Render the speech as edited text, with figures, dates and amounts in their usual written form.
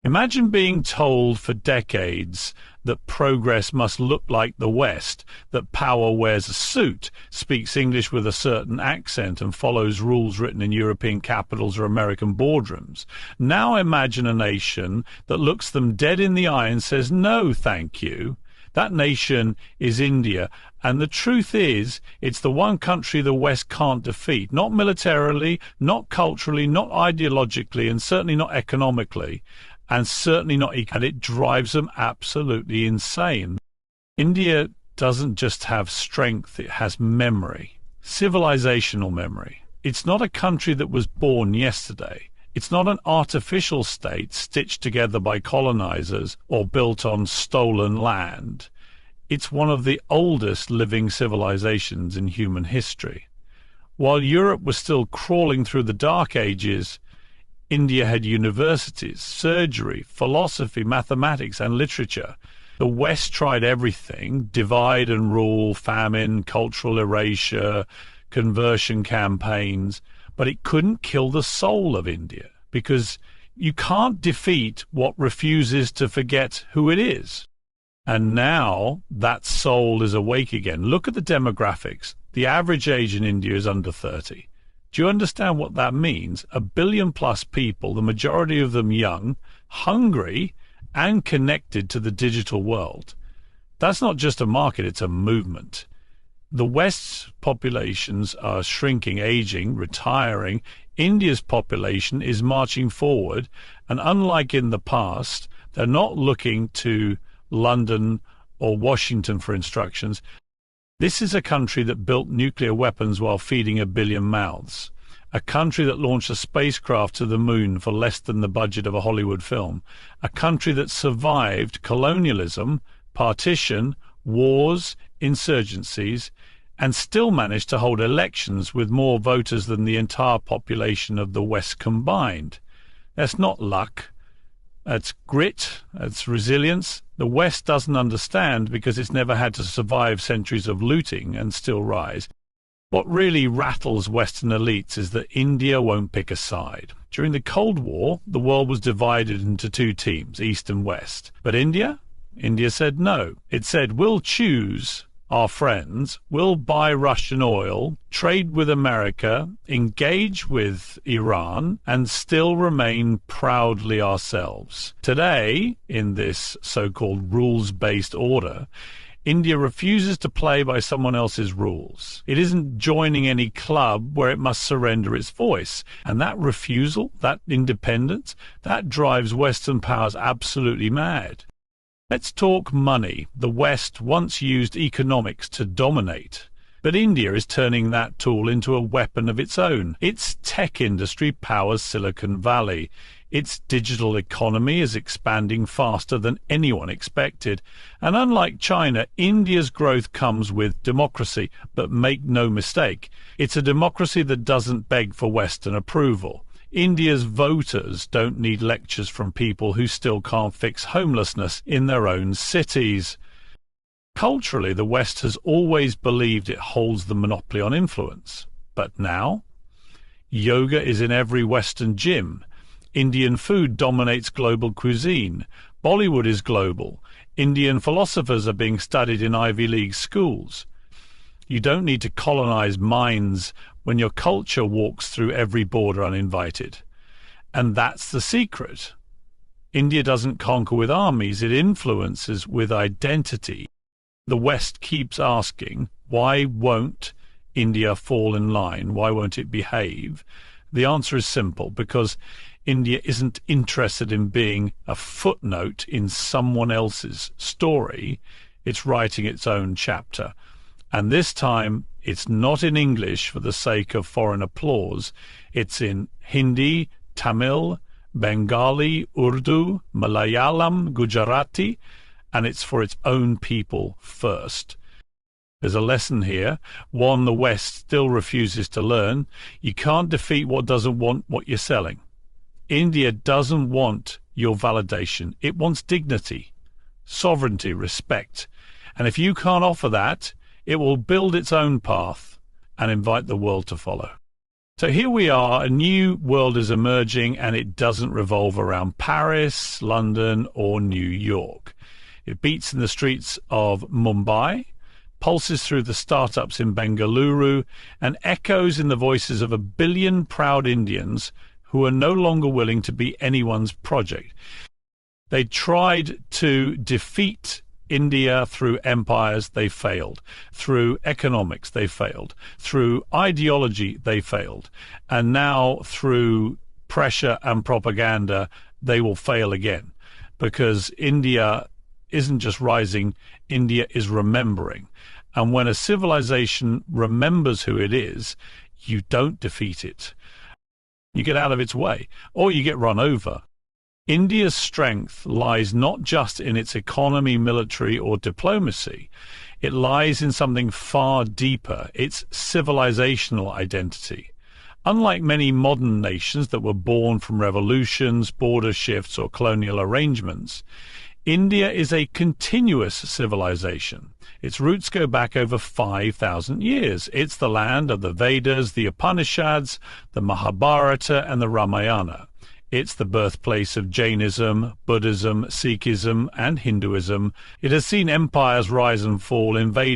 Imagine being told for decades that progress must look like the West, that power wears a suit, speaks English with a certain accent, and follows rules written in European capitals or American boardrooms. Now imagine a nation that looks them dead in the eye and says, "No, thank you." That nation is India. And the truth is, it's the one country the West can't defeat, not militarily, not culturally, not ideologically, and certainly not economically. And certainly not, and it drives them absolutely insane. India doesn't just have strength, it has memory, civilizational memory. It's not a country that was born yesterday. It's not an artificial state stitched together by colonizers or built on stolen land. It's one of the oldest living civilizations in human history. While Europe was still crawling through the Dark Ages, India had universities, surgery, philosophy, mathematics, and literature. The West tried everything: divide and rule, famine, cultural erasure, conversion campaigns, but it couldn't kill the soul of India, because you can't defeat what refuses to forget who it is. And now that soul is awake again. Look at the demographics. The average age in India is under 30. Do you understand what that means? 1 billion plus people, the majority of them young, hungry, and connected to the digital world. That's not just a market, it's a movement. The West's populations are shrinking, aging, retiring. India's population is marching forward, and unlike in the past, they're not looking to London or Washington for instructions. This is a country that built nuclear weapons while feeding 1 billion mouths. A country that launched a spacecraft to the moon for less than the budget of a Hollywood film. A country that survived colonialism, partition, wars, insurgencies, and still managed to hold elections with more voters than the entire population of the West combined. That's not luck. That's grit, that's resilience. The West doesn't understand because it's never had to survive centuries of looting and still rise. What really rattles Western elites is that India won't pick a side. During the Cold War, the world was divided into two teams, East and West. But India said no. It said, we'll choose our friends, we'll buy Russian oil, trade with America, engage with Iran, and still remain proudly ourselves. Today, in this so-called rules-based order, India refuses to play by someone else's rules. It isn't joining any club where it must surrender its voice. And that refusal, that independence, that drives Western powers absolutely mad. Let's talk money. The West once used economics to dominate, but India is turning that tool into a weapon of its own. Its tech industry powers Silicon Valley. Its digital economy is expanding faster than anyone expected. And unlike China, India's growth comes with democracy. But make no mistake, it's a democracy that doesn't beg for Western approval. India's voters don't need lectures from people who still can't fix homelessness in their own cities. Culturally, the West has always believed it holds the monopoly on influence. But now, yoga is in every Western gym. Indian food dominates global cuisine. Bollywood is global. Indian philosophers are being studied in Ivy League schools. You don't need to colonize minds when your culture walks through every border uninvited. And that's the secret. India doesn't conquer with armies, it influences with identity. The West keeps asking, why won't India fall in line? Why won't it behave? The answer is simple, because India isn't interested in being a footnote in someone else's story. It's writing its own chapter. And this time, it's not in English for the sake of foreign applause. It's in Hindi, Tamil, Bengali, Urdu, Malayalam, Gujarati, and it's for its own people first. There's a lesson here, one the West still refuses to learn. You can't defeat what doesn't want what you're selling. India doesn't want your validation. It wants dignity, sovereignty, respect. And if you can't offer that, it will build its own path and invite the world to follow. So here we are, a new world is emerging, and it doesn't revolve around Paris, London, or New York. It beats in the streets of Mumbai, pulses through the startups in Bengaluru, and echoes in the voices of 1 billion proud Indians who are no longer willing to be anyone's project. They tried to defeat India through empires, they failed. Through economics, they failed. Through ideology, they failed. And now through pressure and propaganda, they will fail again. Because India isn't just rising, India is remembering. And when a civilization remembers who it is, you don't defeat it. You get out of its way, or you get run over. India's strength lies not just in its economy, military, or diplomacy. It lies in something far deeper, its civilizational identity. Unlike many modern nations that were born from revolutions, border shifts, or colonial arrangements, India is a continuous civilization. Its roots go back over 5,000 years. It's the land of the Vedas, the Upanishads, the Mahabharata, and the Ramayana. It's the birthplace of Jainism, Buddhism, Sikhism, and Hinduism. It has seen empires rise and fall, invade